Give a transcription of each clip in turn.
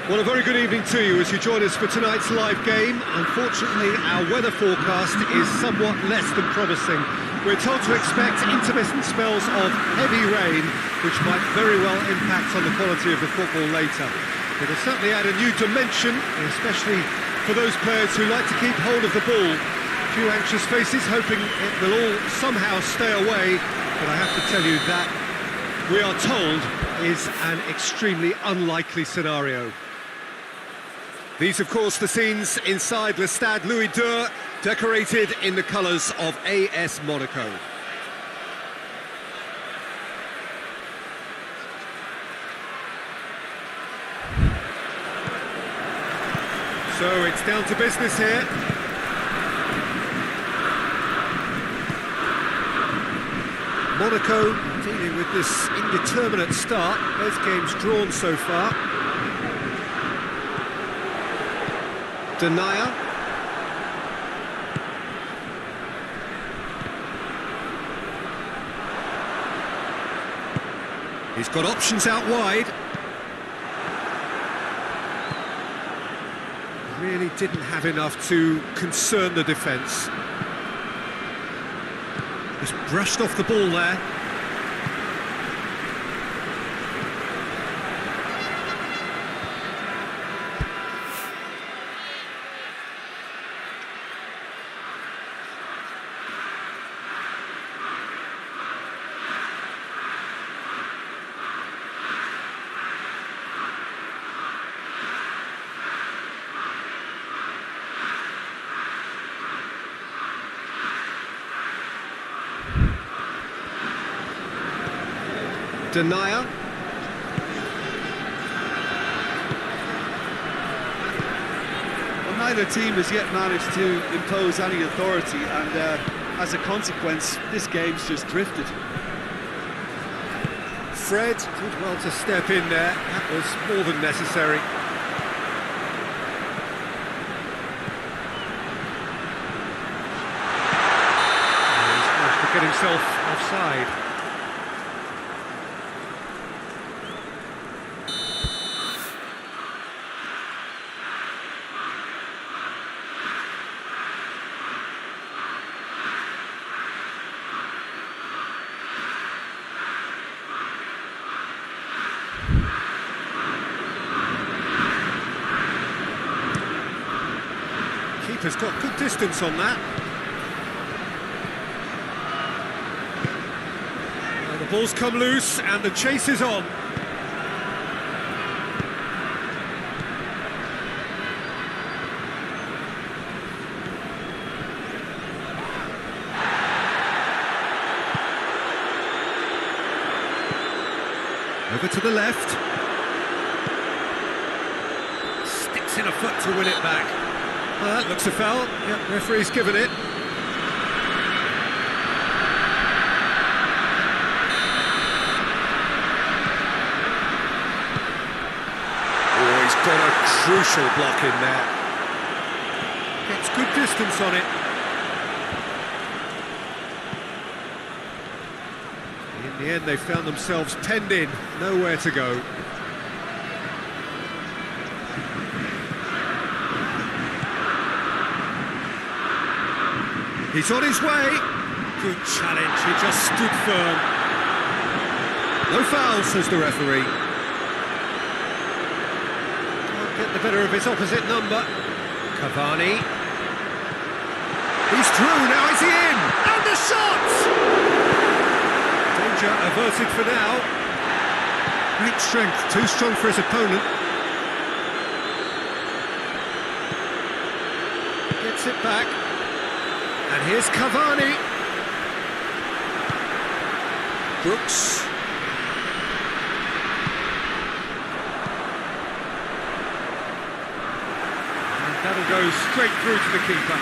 Well, a very good evening to you as you join us for tonight's live game. Unfortunately, our weather forecast is somewhat less than promising. We're told to expect intermittent spells of heavy rain, which might very well impact on the quality of the football later. It'll certainly add a new dimension, especially for those players who like to keep hold of the ball. A few anxious faces hoping it will all somehow stay away, but I have to tell you that we are told is an extremely unlikely scenario. These, of course, the scenes inside Le Stade Louis II, decorated in the colours of AS Monaco. So it's down to business here. Monaco dealing with this indeterminate start. Both games drawn so far. Denier. He's got options out wide. Really didn't have enough to concern the defence. Just brushed off the ball there. Denier. Well, neither team has yet managed to impose any authority, and as a consequence, this game's just drifted. Fred did well to step in there. That was more than necessary. He's managed to get himself offside. Keeper's got good distance on that. Well, the ball's come loose and the chase is on. Over to the left. Sticks in a foot to win it back. Well, that looks a foul. Yep, referee's given it. Oh, he's got a crucial block in there. Gets good distance on it. In the end, they found themselves penned in, nowhere to go. He's on his way. Good challenge, he just stood firm. No foul, says the referee. Can't get the better of his opposite number. Cavani. He's through, now is he in? And the shot! Danger averted for now. Great strength, too strong for his opponent. Gets it back. And here's Cavani. Brooks. And that'll go straight through to the keeper.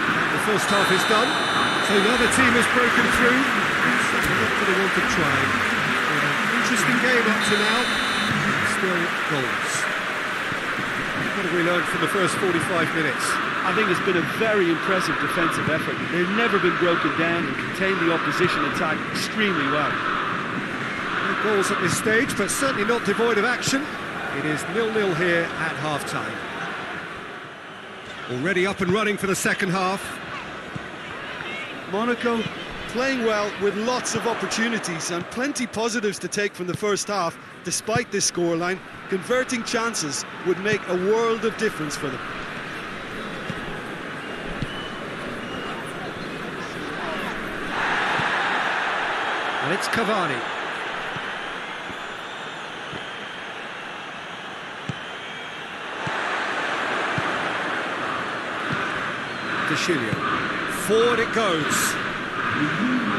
And the first half is done. So the other team has broken through. That's what they want to try. Interesting game up to now. Still goals. What have we learned from the first 45 minutes? I think it's been a very impressive defensive effort. They've never been broken down and contained the opposition attack extremely well. No goals at this stage, but certainly not devoid of action. It is 0-0 here at half-time. Already up and running for the second half. Monaco playing well with lots of opportunities and plenty positives to take from the first half. Despite this scoreline, converting chances would make a world of difference for them. And it's Cavani. Forward it goes.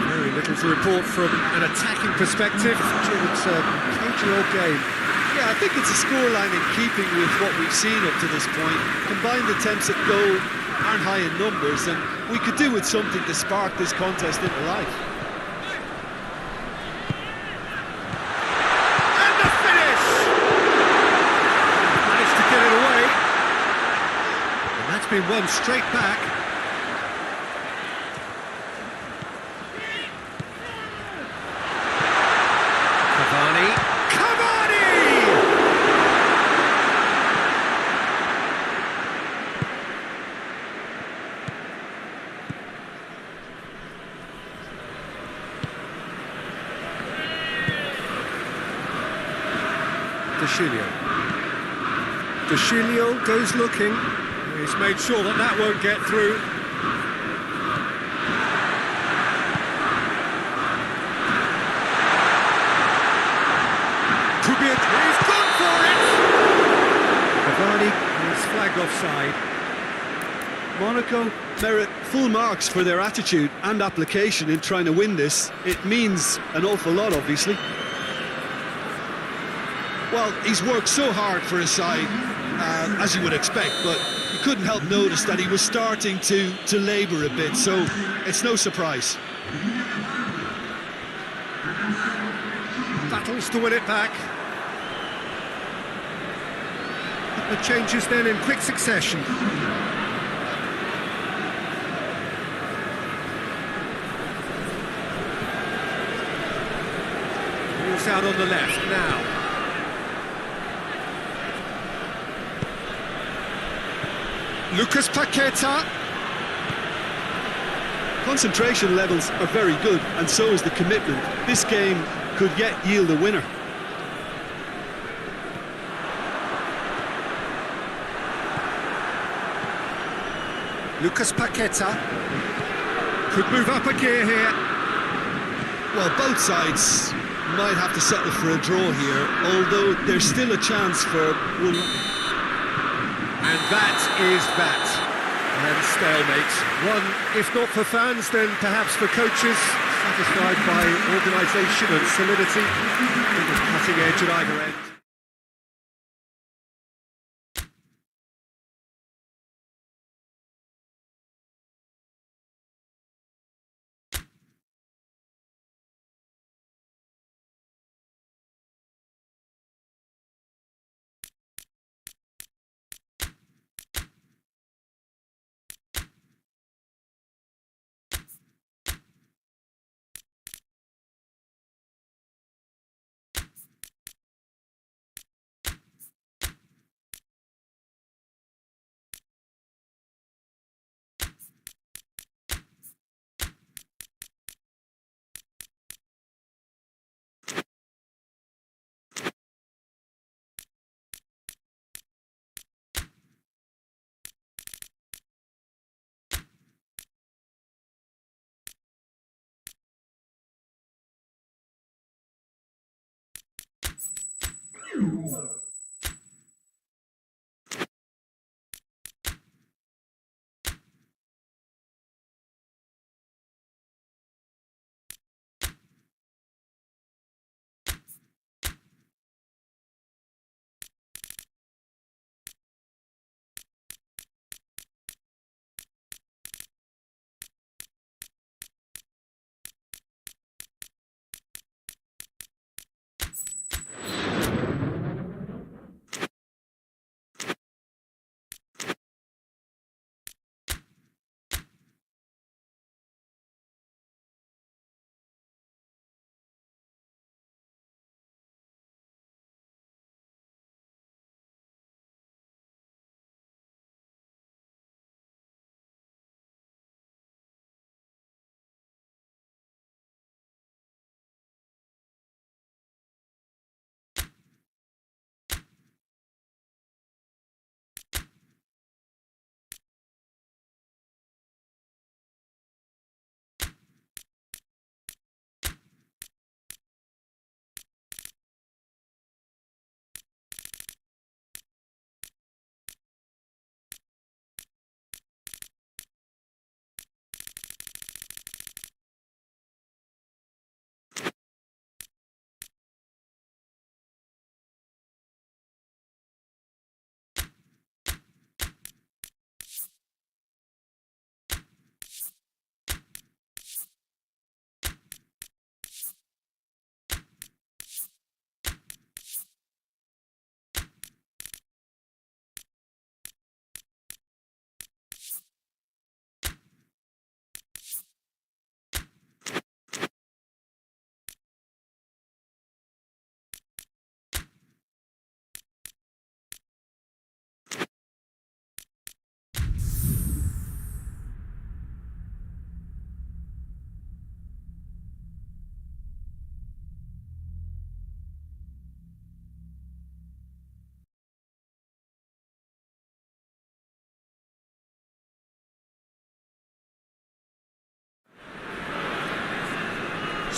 Very little to report from an attacking perspective. It's a cagey old game. Yeah, I think it's a scoreline in keeping with what we've seen up to this point. Combined attempts at goal aren't high in numbers, and we could do with something to spark this contest into life. And the finish! Managed to get it away. And that's been won straight back. De Chilio goes looking. He's made sure that that won't get through. He's gone for it! Cavani is flagged offside. Monaco merit full marks for their attitude and application in trying to win this. It means an awful lot, obviously. Well, he's worked so hard for his side, as you would expect, but you couldn't help notice that he was starting to labour a bit, so it's no surprise. Battles to win it back. The changes then in quick succession. Moves out on the left now. Lucas Paqueta. Concentration levels are very good, and so is the commitment. This game could yet yield a winner. Lucas Paqueta could move up a gear here. Well, both sides might have to settle for a draw here, although there's still a chance for one. And that is that. And stalemate. One, if not for fans, then perhaps for coaches, satisfied by organisation and solidity. Cutting edge at either end.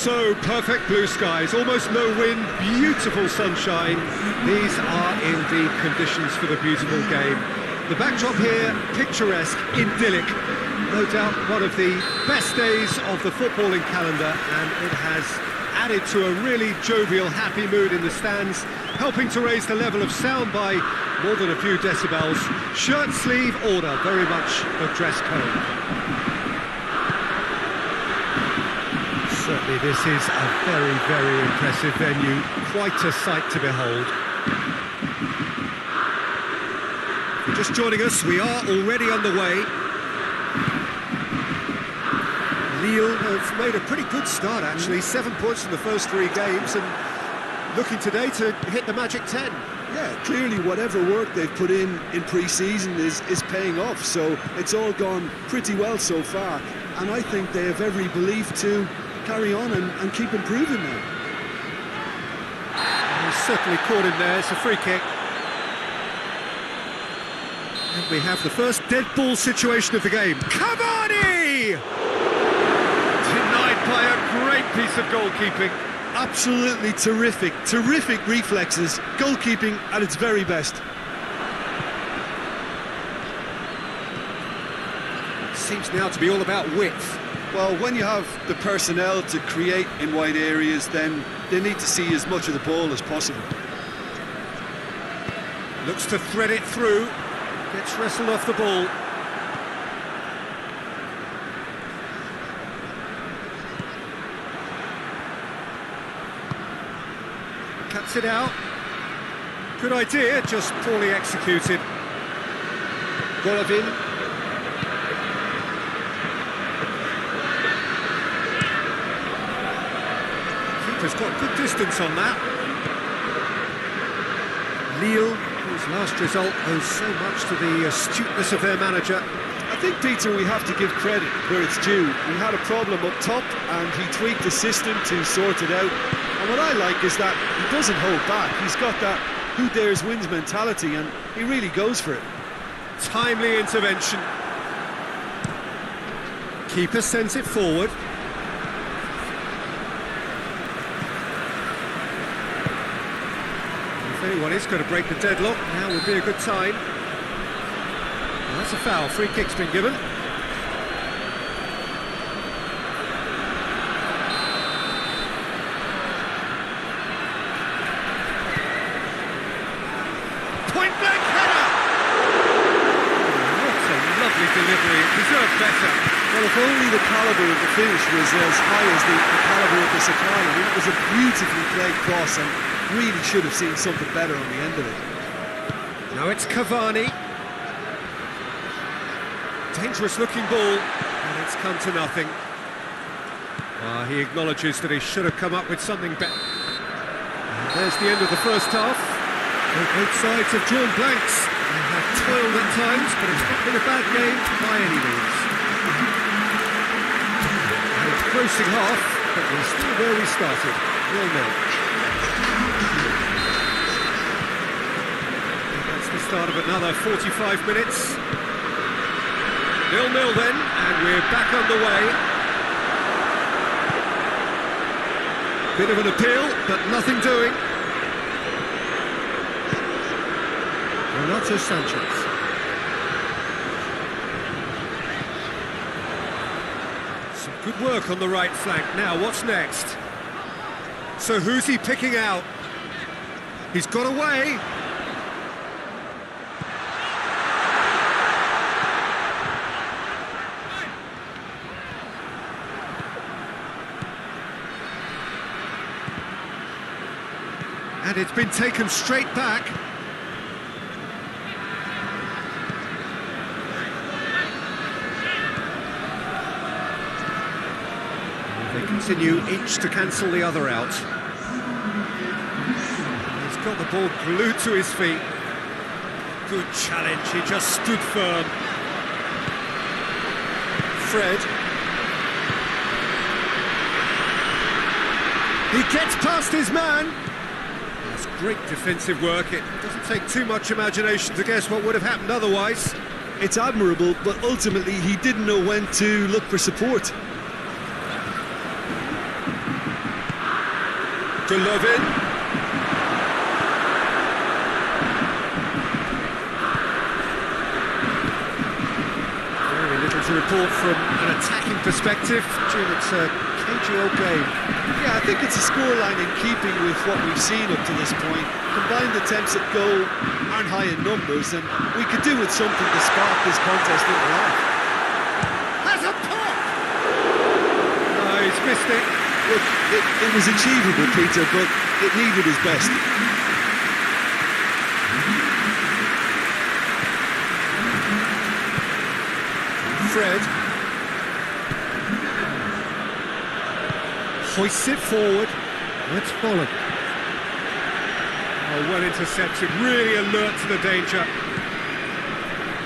So perfect blue skies, almost no wind, beautiful sunshine. These are indeed conditions for the beautiful game. The backdrop here, picturesque, idyllic. No doubt one of the best days of the footballing calendar, and it has added to a really jovial, happy mood in the stands, helping to raise the level of sound by more than a few decibels. Shirt sleeve order, very much the dress code. Certainly this is a very, very impressive venue, quite a sight to behold. If you're just joining us, we are already underway. Lille have made a pretty good start actually, 7 points in the first 3 games and looking today to hit the magic 10. Yeah, clearly whatever work they've put in pre-season is paying off, so it's all gone pretty well so far, and I think they have every belief to carry on and keep improving now. He's certainly caught him there, it's a free kick. And we have the first dead ball situation of the game. Cavani! Denied by a great piece of goalkeeping. Absolutely terrific reflexes, goalkeeping at its very best. Seems now to be all about width. Well, when you have the personnel to create in wide areas, then they need to see as much of the ball as possible. Looks to thread it through, gets wrestled off the ball. Cuts it out. Good idea, just poorly executed. Golovin. Keeper's got good distance on that. Lille, whose last result owes so much to the astuteness of their manager. I think, Peter, we have to give credit where it's due. We had a problem up top and he tweaked the system to sort it out. And what I like is that he doesn't hold back. He's got that who dares wins mentality and he really goes for it. Timely intervention. Keeper sends it forward. If anyone is going to break the deadlock, now would be a good time. Well, that's a foul. Free kick's been given. Point blank header! What a lovely delivery. It deserved better. Well, if only the calibre of the finish was as high as the calibre of the supply. I mean, it was a beautifully played cross and really should have seen something better on the end of it. Now it's Cavani. Dangerous looking ball, and it's come to nothing. He acknowledges that he should have come up with something better. There's the end of the first half. Both sides have drawn blanks and have toiled at times, but it's not been a bad game by any means. And it's grossing half, but we're still where we started, 0-0. That's the start of another 45 minutes. 0-0 then, and we're back underway. Bit of an appeal, but nothing doing. Renato Sanchez. Some good work on the right flank. Now, what's next? So who's he picking out? He's got away. And it's been taken straight back. They continue each to cancel the other out. He's got the ball glued to his feet. Good challenge, he just stood firm. Fred. He gets past his man. That's great defensive work. It doesn't take too much imagination to guess what would have happened otherwise. It's admirable, but ultimately he didn't know when to look for support. Golovin. Very little to report from an attacking perspective. Jim, it's a cagey old game. Yeah, I think it's a scoreline in keeping with what we've seen up to this point. Combined attempts at goal aren't high in numbers, and we could do with something to spark this contest into life. Has a pop! No, he's missed it. Look, it was achievable, Peter, but it needed his best. Fred hoists it forward. That's Bolland. Oh, well intercepted, really alert to the danger.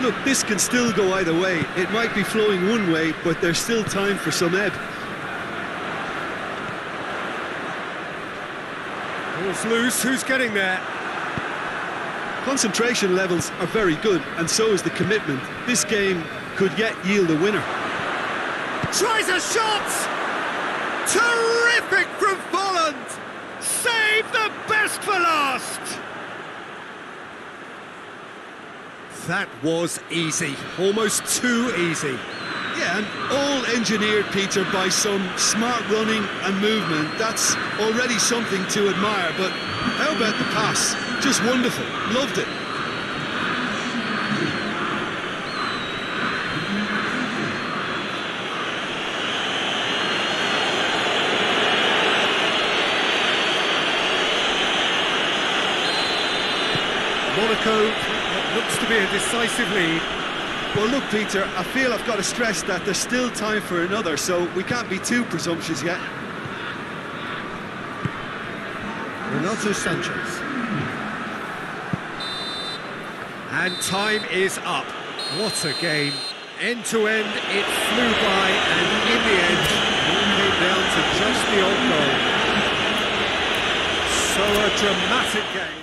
Look, this can still go either way. It might be flowing one way, but there's still time for some ebb. Ball's loose, who's getting there? Concentration levels are very good, and so is the commitment. This game could yet yield a winner. Tries a shot! Terrific from Bolland! Save the best for last! That was easy, almost too easy. Yeah, and all engineered, Peter, by some smart running and movement. That's already something to admire, but how about the pass? Just wonderful, loved it. Monaco, what looks to be a decisive lead. Well, look, Peter, I feel I've got to stress that there's still time for another, so we can't be too presumptuous yet. Renato Sanchez. And time is up. What a game. End to end, it flew by, and in the end, it all came down to just the odd goal. So a dramatic game.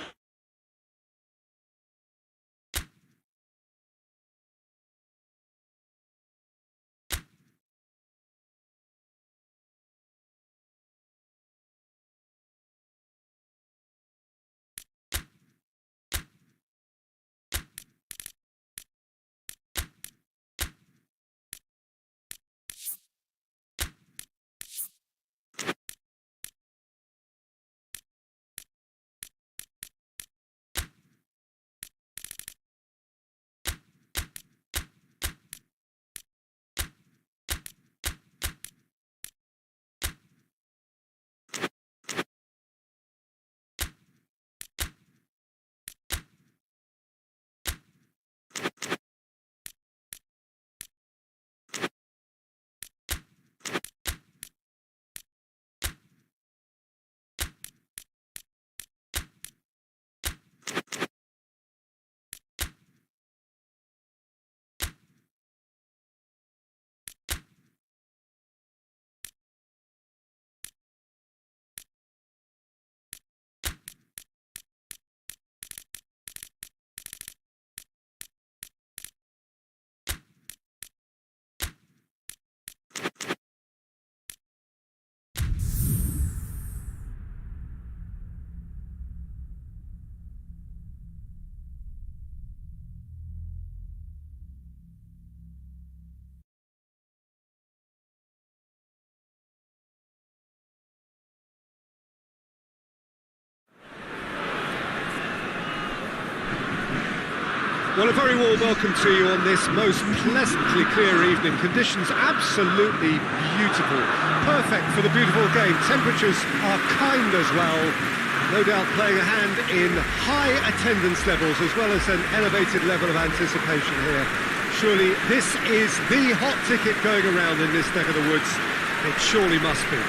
Well, a very warm welcome to you on this most pleasantly clear evening. Conditions absolutely beautiful. Perfect for the beautiful game. Temperatures are kind as well. No doubt playing a hand in high attendance levels as well as an elevated level of anticipation here. Surely this is the hot ticket going around in this neck of the woods. It surely must be.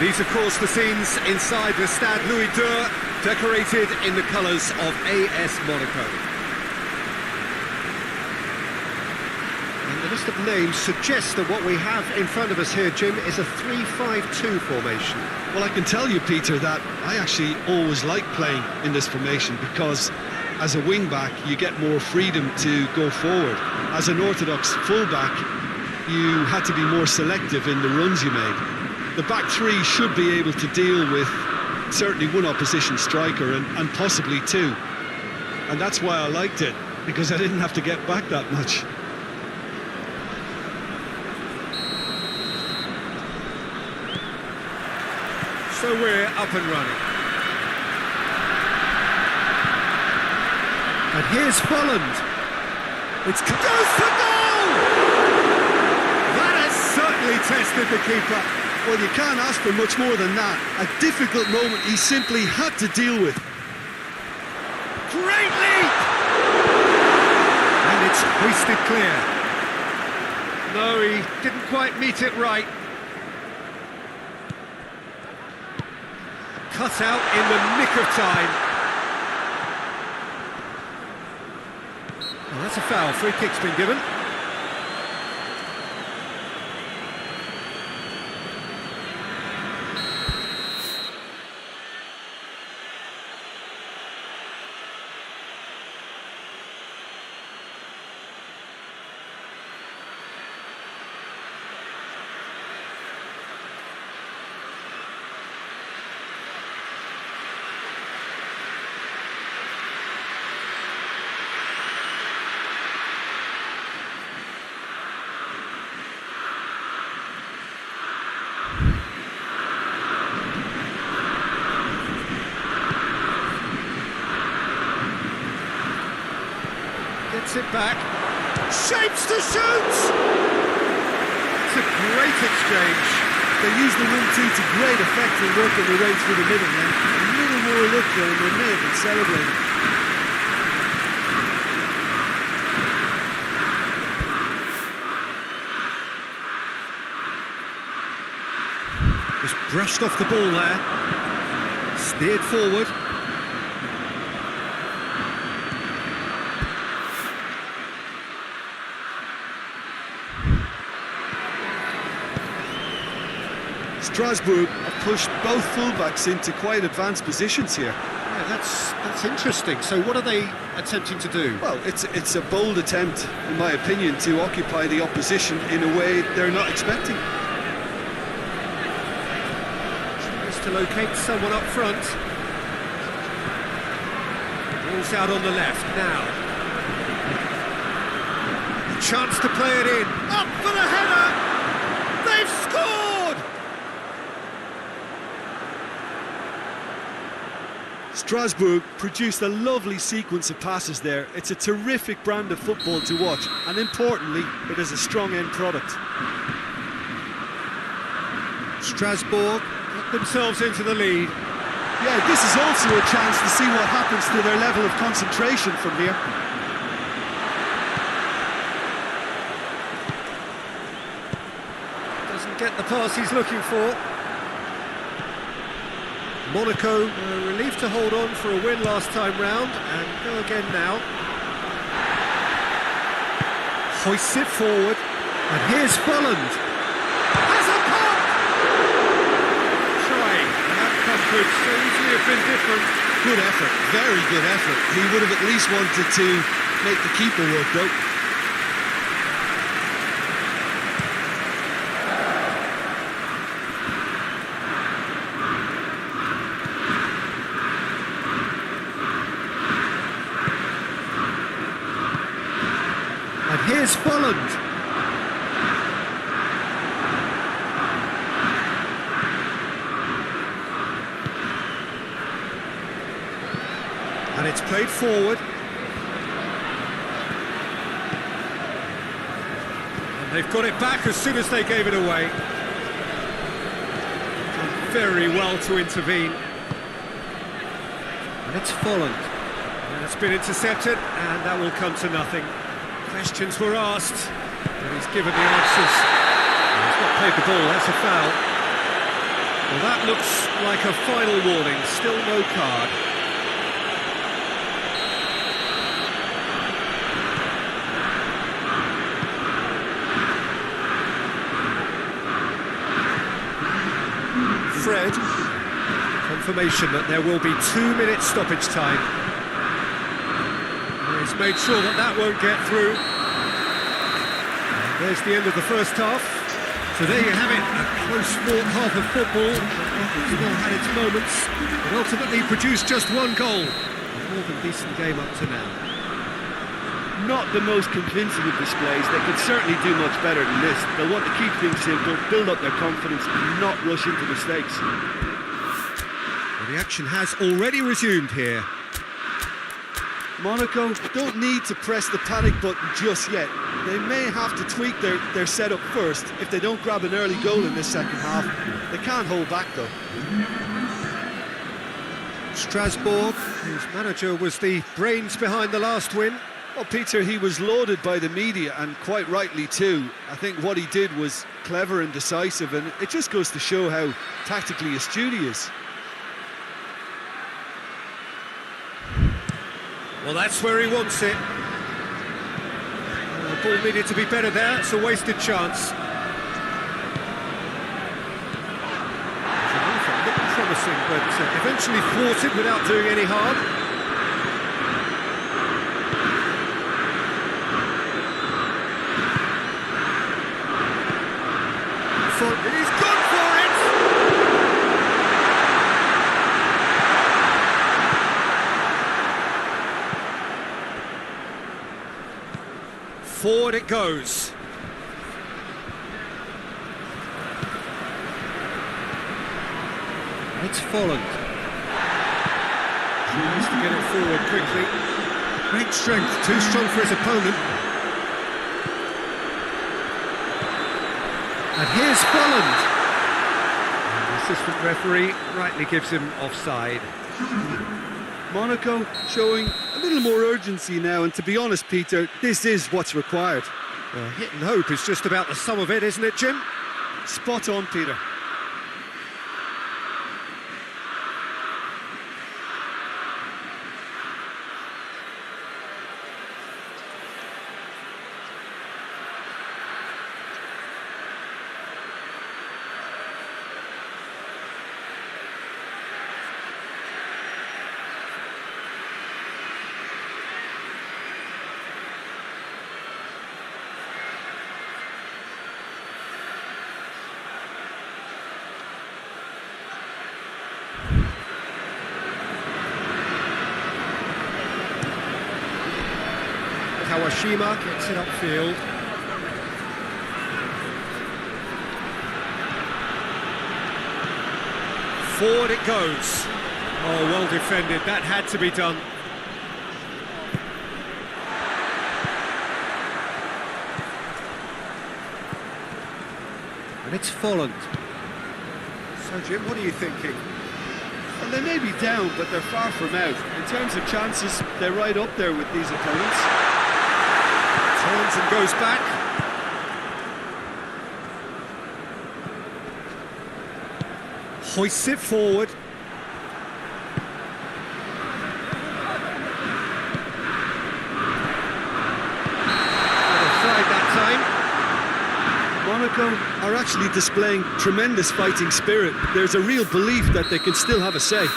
These, of course, the scenes inside the Stade Louis II, decorated in the colours of AS Monaco. And the list of names suggests that what we have in front of us here, Jim, is a 3-5-2 formation. Well, I can tell you, Peter, that I actually always like playing in this formation because as a wing-back, you get more freedom to go forward. As an orthodox full-back, you had to be more selective in the runs you made. The back three should be able to deal with certainly one opposition striker and possibly two. And that's why I liked it, because I didn't have to get back that much. So we're up and running. And here's Folland. It goes for goal! That has certainly tested the keeper. Well, you can't ask for much more than that. A difficult moment he simply had to deal with. Great leap! And it's hoisted clear. No, he didn't quite meet it right. Cut out in the nick of time. Well, that's a foul. Free kick's been given. Gets it back. Shapes to shoot! It's a great exchange. They used the 1-2 to great effect in working their way through the middle then. A little more luck there and they may have been celebrating. Just brushed off the ball there. Steered forward. Strasbourg have pushed both fullbacks into quite advanced positions here. Yeah, that's interesting. So what are they attempting to do? Well, it's a bold attempt, in my opinion, to occupy the opposition in a way they're not expecting. Tries to locate someone up front. Ball's out on the left now. A chance to play it in. Up for the header! They've scored! Strasbourg produced a lovely sequence of passes there. It's a terrific brand of football to watch, and importantly, it is a strong end product. Strasbourg got themselves into the lead. Yeah, this is also a chance to see what happens to their level of concentration from here. Doesn't get the pass he's looking for. Monaco relieved to hold on for a win last time round, and go again now. Hoists it forward, and here's Folland. Has a pop! Trying, and that pump could so easily have been different. Good effort, very good effort. He would have at least wanted to make the keeper work though. And here's Folland. And it's played forward. And they've got it back as soon as they gave it away. Done very well to intervene. And it's Folland. And it's been intercepted, and that will come to nothing. Questions were asked, but he's given the answers. He's not played the ball, that's a foul. Well, that looks like a final warning, still no card. Fred, confirmation that there will be 2 minutes stoppage time. He's made sure that that won't get through. And there's the end of the first half. So there you have it, a close-fought half of football. Still had its moments, but ultimately produced just one goal. A more than decent game up to now. Not the most convincing of displays. They could certainly do much better than this. They'll want to keep things simple, build up their confidence and not rush into mistakes. Well, the action has already resumed here. Monaco don't need to press the panic button just yet. They may have to tweak their setup first if they don't grab an early goal in this second half. They can't hold back though. Strasbourg, whose manager was the brains behind the last win. Well, Peter, he was lauded by the media, and quite rightly too. I think what he did was clever and decisive, and it just goes to show how tactically astute he is. Well, that's where he wants it. The ball needed to be better there, it's a wasted chance. Looked promising, but eventually thwarted without doing any harm. He's gone for it! Forward it goes. It's Folland. Tries to get it forward quickly. Great strength, too strong for his opponent. And here's Folland. And the assistant referee rightly gives him offside. Monaco showing a little more urgency now, and to be honest, Peter, this is what's required. Hit and hope is just about the sum of it, isn't it, Jim? Spot on, Peter. Kawashima gets it upfield. Forward it goes. Oh, well defended. That had to be done. And it's Folland. So, Jim, what are you thinking? Well, they may be down, but they're far from out. In terms of chances, they're right up there with these opponents. Turns and goes back. Hoists it forward. Offside that time. Monaco are actually displaying tremendous fighting spirit. There's a real belief that they can still have a say.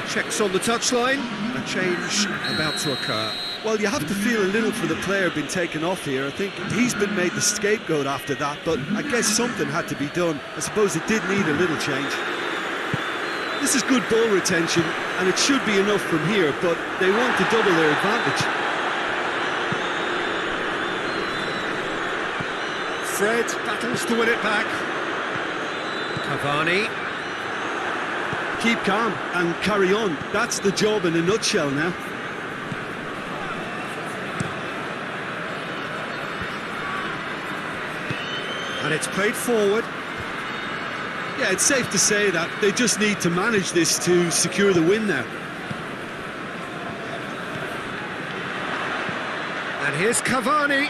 Checks on the touchline, a change about to occur. Well, you have to feel a little for the player being taken off here. I think he's been made the scapegoat after that, but I guess something had to be done. I suppose it did need a little change. This is good ball retention, and it should be enough from here, but they want to double their advantage. Fred battles to win it back. Cavani. Keep calm and carry on. That's the job in a nutshell now. And it's played forward. Yeah, it's safe to say that they just need to manage this to secure the win now. And here's Cavani.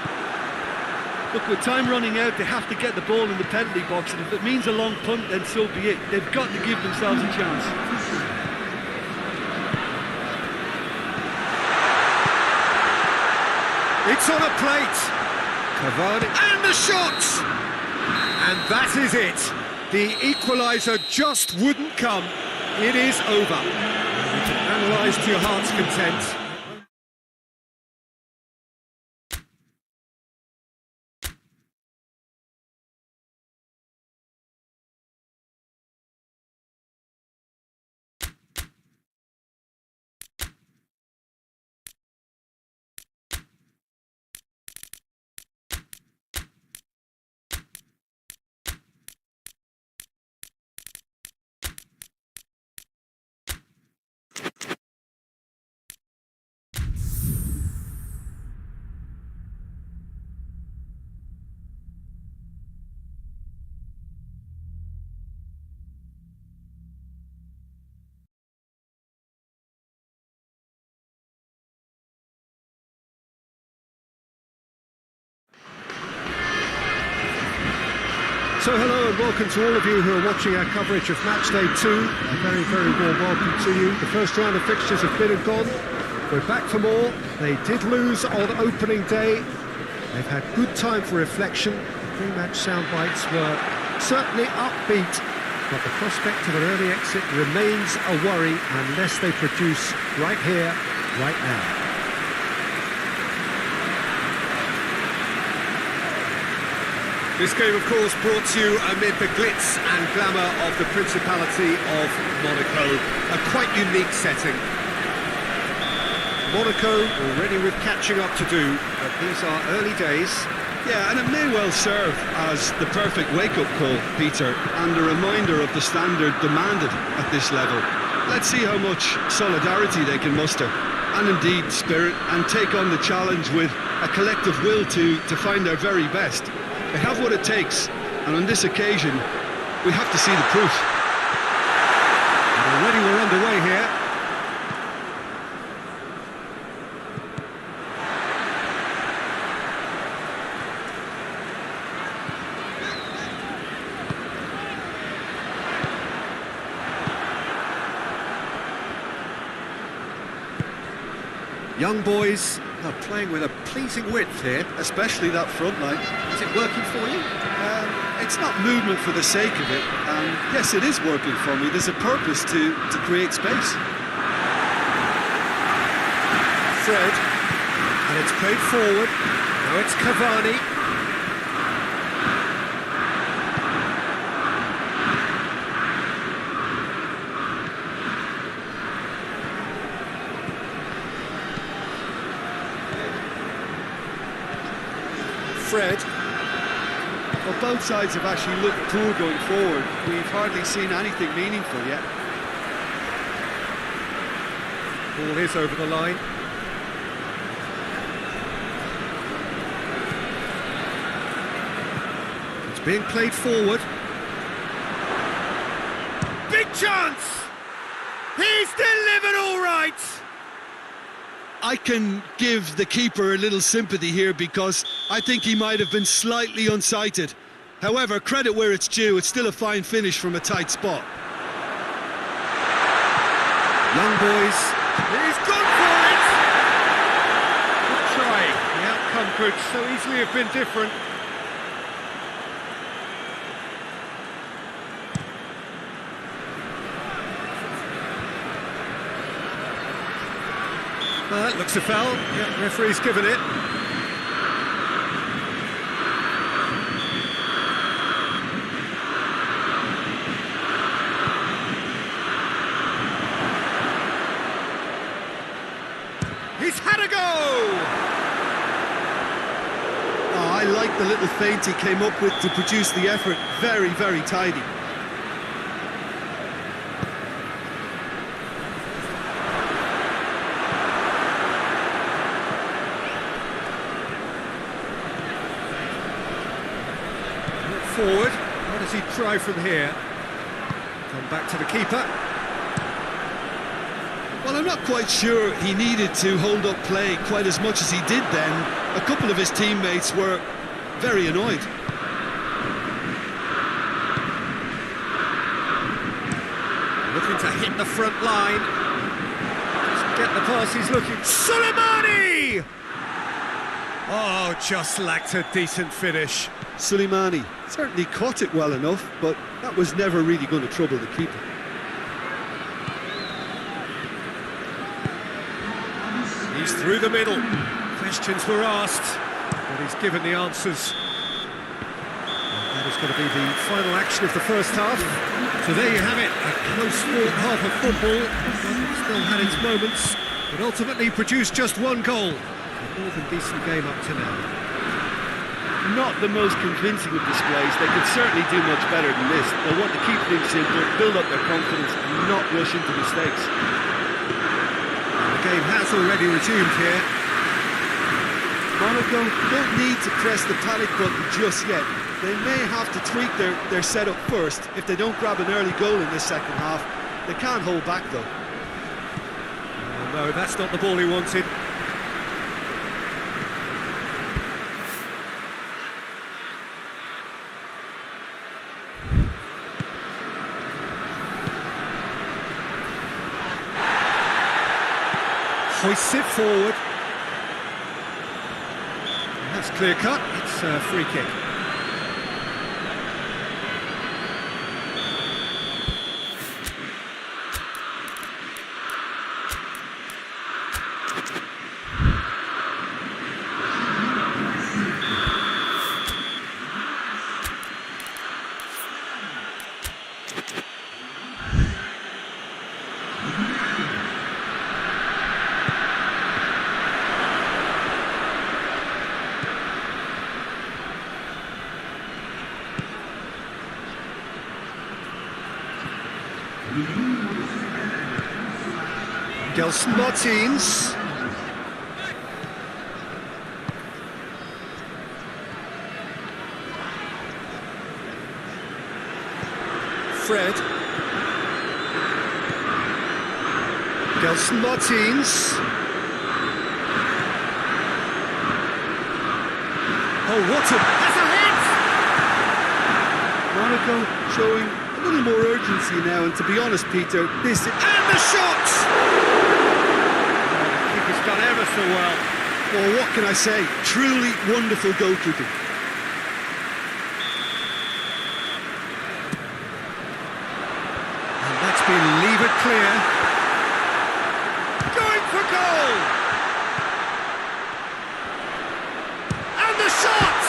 Look, with time running out, they have to get the ball in the penalty box, and if it means a long punt, then so be it. They've got to give themselves a chance. It's on a plate. Cavani, and the shot! And that is it. The equaliser just wouldn't come. It is over. You can analyse to your heart's content. So hello and welcome to all of you who are watching our coverage of match day 2. A very, very warm welcome to you. The first round of fixtures have been and gone. We're back for more. They did lose on opening day. They've had good time for reflection. The pre-match sound bites were certainly upbeat, but the prospect of an early exit remains a worry unless they produce right here, right now. This game, of course, brought to you amid the glitz and glamour of the Principality of Monaco. A quite unique setting. Monaco already with catching up to do, but these are early days. Yeah, and it may well serve as the perfect wake-up call, Peter, and a reminder of the standard demanded at this level. Let's see how much solidarity they can muster, and indeed spirit, and take on the challenge with a collective will to find their very best. They have what it takes, and on this occasion, we have to see the proof. And already we're underway here. Young boys are playing with a pleasing width here, Especially that front line. Is it working for you? It's not movement for the sake of it. Yes, it is working for me. There's a purpose to create space. Fred, and it's played forward. Now it's Cavani. Fred. Well, both sides have actually looked poor going forward. We've hardly seen anything meaningful yet. Ball is over the line. It's being played forward. Big chance! He's delivered all right! I can give the keeper a little sympathy here because I think he might have been slightly unsighted. However, credit where it's due, it's still a fine finish from a tight spot. Young boys, he's gone for it! Good try. The outcome could so easily have been different. That looks a foul. Yeah, referee's given it. He's had a go! Oh, I like the little feint he came up with to produce the effort. Very, very tidy. Forward, what does he try from here? Come back to the keeper. Well, I'm not quite sure he needed to hold up play quite as much as he did then. A couple of his teammates were very annoyed. Looking to hit the front line. Doesn't get the pass he's looking. Soleimani! Oh, just lacked a decent finish. Soleimani certainly caught it well enough, but that was never really going to trouble the keeper. He's through the middle. Questions were asked, but he's given the answers. And that is going to be the final action of the first half. So there you have it, a close-fought half of football. One still had its moments, but ultimately produced just one goal. A more than decent game up to now. Not the most convincing of displays. They could certainly do much better than this. They'll want to keep things simple, build up their confidence and not rush into mistakes. The game has already resumed here. Monaco don't need to press the panic button just yet. They may have to tweak their setup first if they don't grab an early goal in this second half. They can't hold back though. Oh, no, that's not the ball he wanted. Hoists it forward. And that's clear cut. It's a free kick. Gelson Martins. Fred. Gelson Martins. Oh, what a... That's a hit! Monaco showing a little more urgency now, and to be honest, Peter, this... And the shot! The keeper's done ever so well. Well, what can I say? Truly wonderful goalkeeping. And that's been levered clear. Going for goal! And the shot!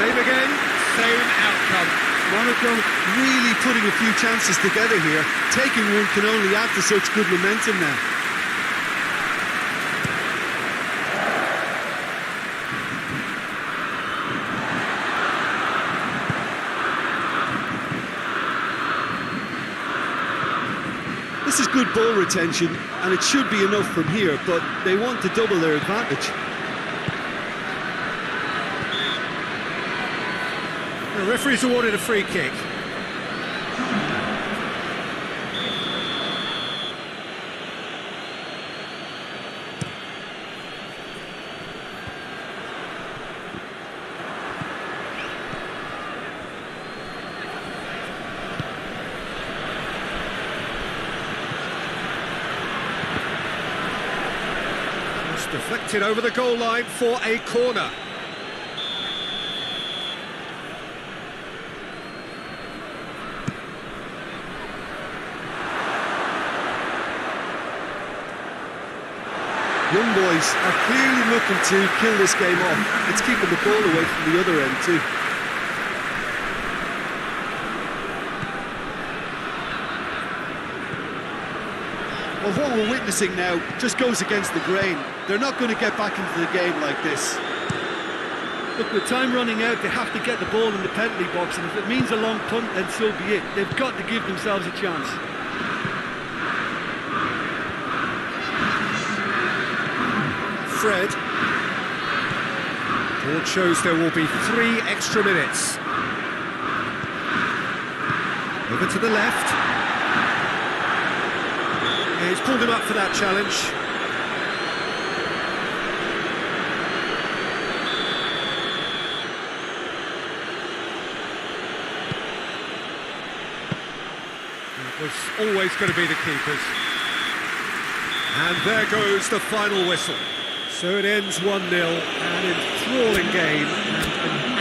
Same again, same outcome. Monaco really putting a few chances together here. Taking one can only add to such good momentum now. This is good ball retention, and it should be enough from here, but they want to double their advantage. The referee's awarded a free kick. It's deflected over the goal line for a corner. Young boys are clearly looking to kill this game off. It's keeping the ball away from the other end too. Well, what we're witnessing now just goes against the grain. They're not going to get back into the game like this. Look, with time running out, they have to get the ball in the penalty box, and if it means a long punt, then so be it. They've got to give themselves a chance. Fred. Board shows there will be 3 extra minutes. Over to the left. Yeah, he's pulled him up for that challenge. It was always going to be the keepers. And there goes the final whistle. So it ends 1-0, an enthralling game and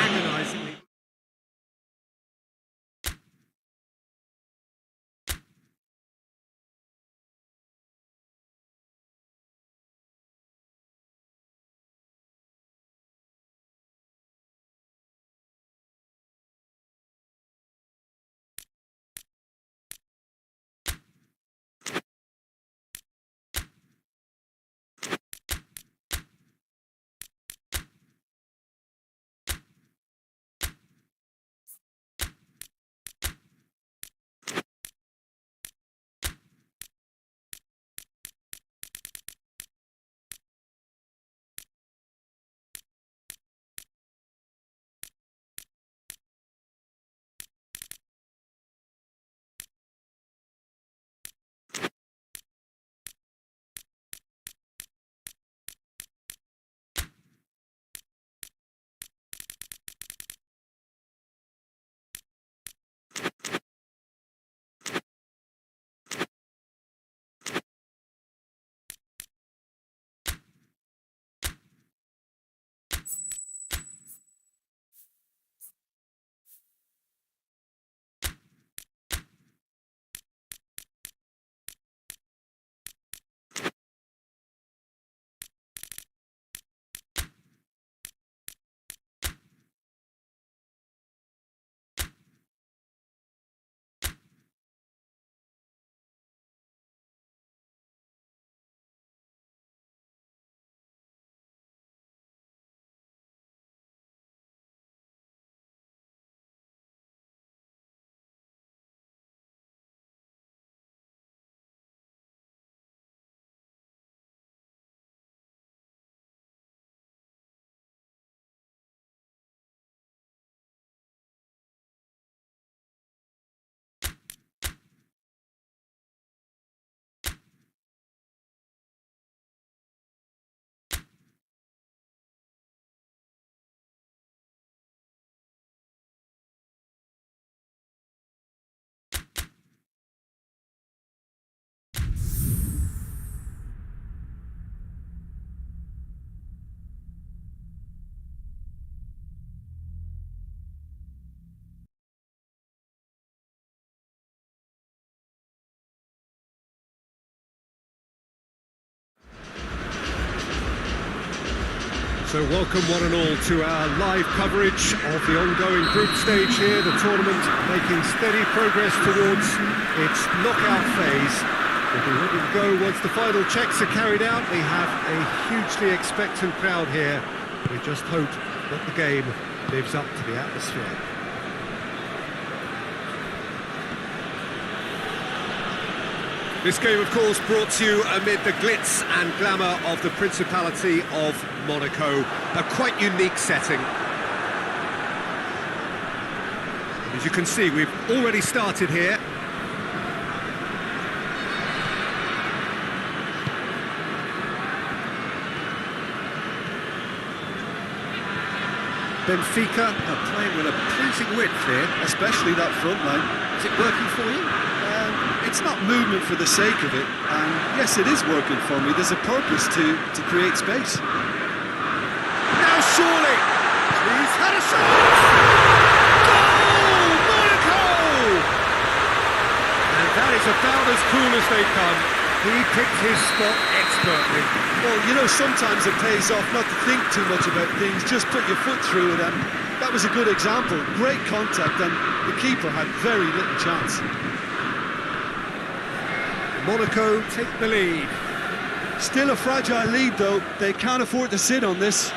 So welcome one and all to our live coverage of the ongoing group stage here, the tournament making steady progress towards its knockout phase. We'll be ready to go once the final checks are carried out. We have a hugely expectant crowd here. We just hope that the game lives up to the atmosphere. This game, of course, brought to you amid the glitz and glamour of the Principality of Monaco. A quite unique setting. As you can see, we've already started here. Benfica are playing with a pleasing width here. Especially that front line. Is it working for you? It's not movement for the sake of it, and yes, it is working for me. There's a purpose to create space. Now surely! He's had a shot! Goal! Monaco! And that is about as cool as they come. He picked his spot expertly. Well, you know, sometimes it pays off not to think too much about things, just put your foot through it, and that was a good example. Great contact, and the keeper had very little chance. Monaco take the lead. Still a fragile lead, though. They can't afford to sit on this.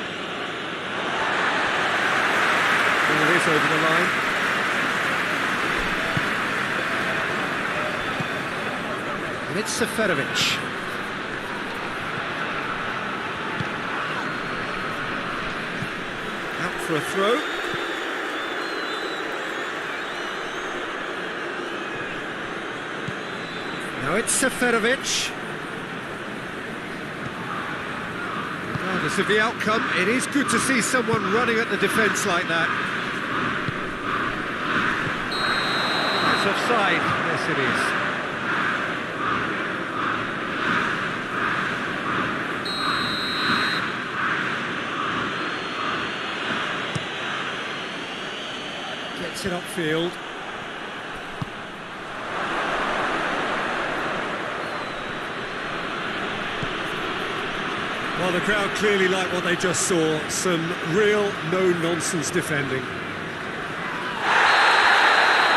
Well, it is over the line. And it's Seferovic. Out for a throw. Now it's Seferovic. Regardless of the outcome, it is good to see someone running at the defence like that. That's offside. Yes, it is. Gets it upfield. Well, the crowd clearly like what they just saw. Some real no-nonsense defending.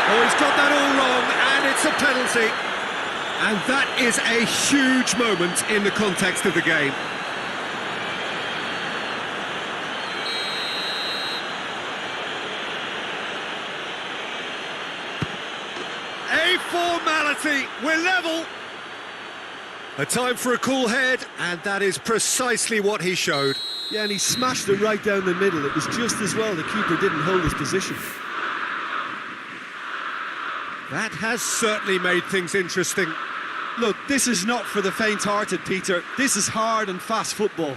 Oh, he's got that all wrong, and it's a penalty. And that is a huge moment in the context of the game. A formality. We're level. A time for a cool head, and that is precisely what he showed. Yeah, and he smashed it right down the middle. It was just as well the keeper didn't hold his position. That has certainly made things interesting. Look, this is not for the faint-hearted, Peter. This is hard and fast football.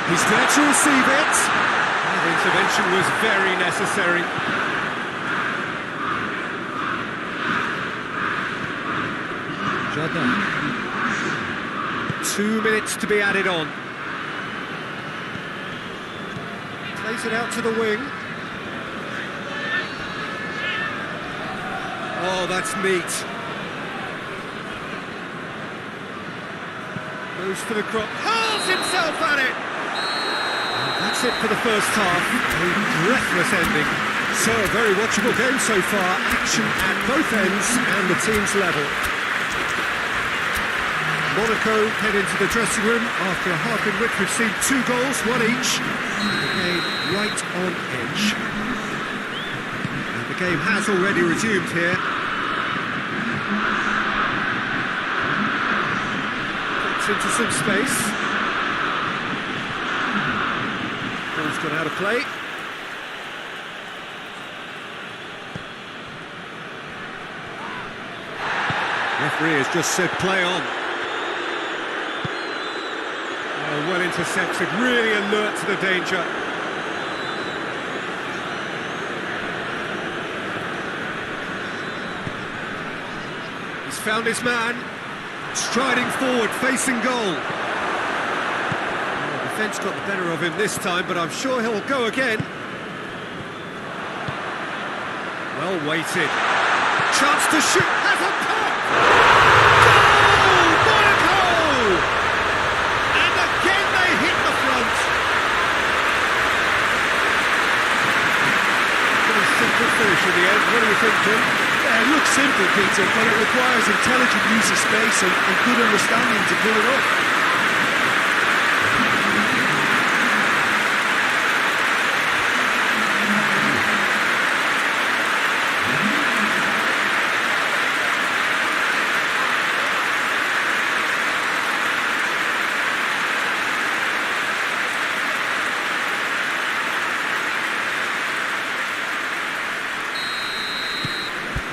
He's there to receive it. That intervention was very necessary. Jardin. 2 minutes to be added on. Plays it out to the wing. Oh, that's neat. Goes for the crop, hurls himself at it! And that's it for the first half. A breathless ending. So, a very watchable game so far. Action at both ends and the team's level. Monaco head into the dressing room after a half in which we've seen 2 goals, 1 each. The game right on edge. And the game has already resumed here. Gets into some space. Ball's gone out of play. Referee has just said play on. Well intercepted, really alert to the danger. He's found his man, striding forward, facing goal. Well, the defence got the better of him this time, but I'm sure he'll go again. Well weighted. Chance to shoot, has a pop! Goal! Monaco! Hit the front. Pretty simple finish in the end. What do you think, Jim? Yeah, it looks simple, Peter, but it requires intelligent use of space and good understanding to pull it off.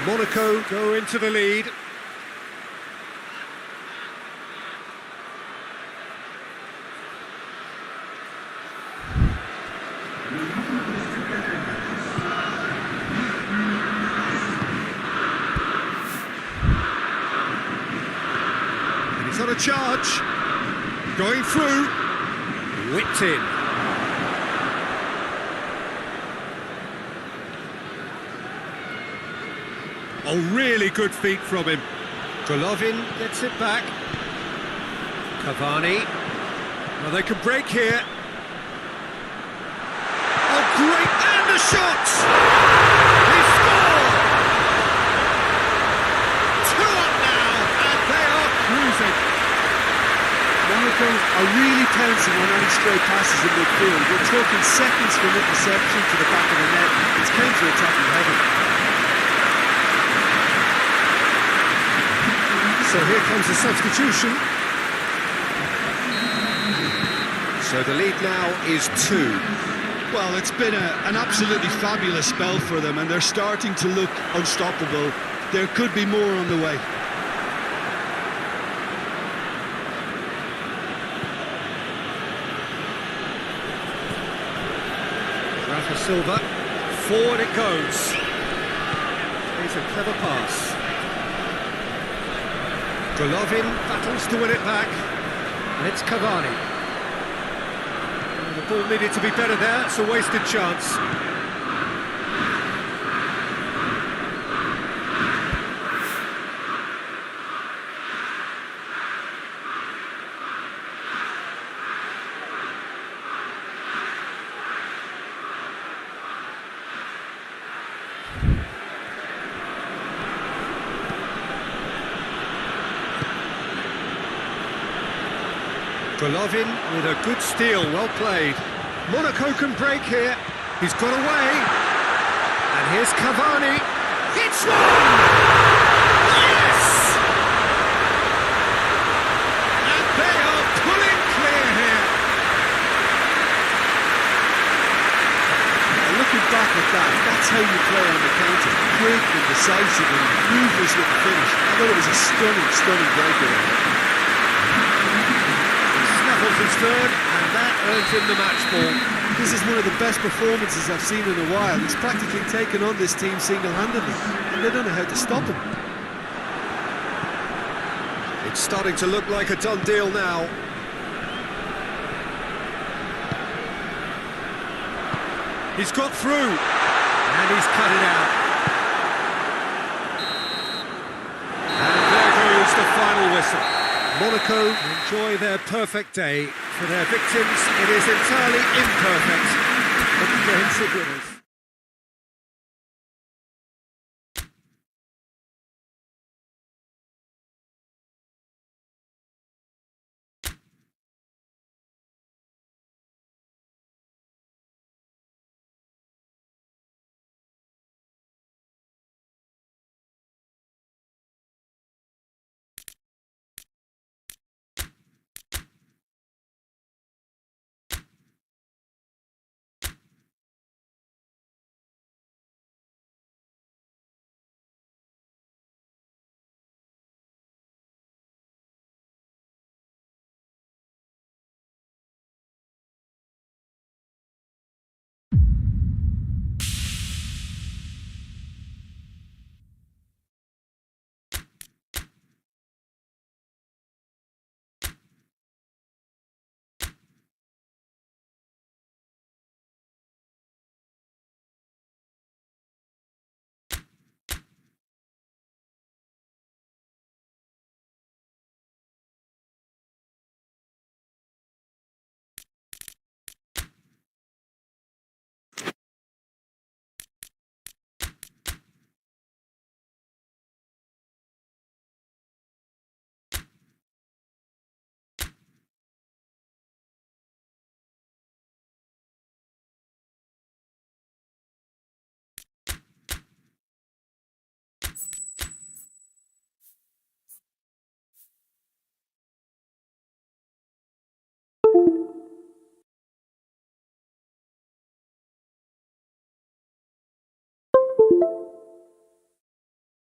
Monaco go into the lead. And he's on a charge. Going through. Whipped in. Oh, really good feet from him. Golovin gets it back. Cavani. Well, they can break here. Oh, great! And the shot! He scored! 2 up now, and they are cruising. Monaco are really pouncing on any stray passes in midfield. We're talking seconds from interception to the back of the net. It's counter-attacking heavy. So here comes the substitution. So the lead now is 2. Well, it's been an absolutely fabulous spell for them, and they're starting to look unstoppable. There could be more on the way. Rafa Silva, forward it goes. Here's a clever pass. Golovin battles to win it back, and it's Cavani. The ball needed to be better there, it's a wasted chance. Golovin with a good steal, well played. Monaco can break here. He's got away. And here's Cavani. Hits one! Yes! And they are pulling clear here. Looking back at that, that's how you play on the counter. Quick and decisive and ruthless with the finish. I thought it was a stunning breakaway. His third, and that earns him the match ball. This is one of the best performances I've seen in a while. He's practically taken on this team single-handedly, and they don't know how to stop him. It's starting to look like a done deal now. He's got through, and he's cut it out. final whistle. Monaco enjoy their perfect day. For their victims, it is entirely imperfect. Comprehensive winners.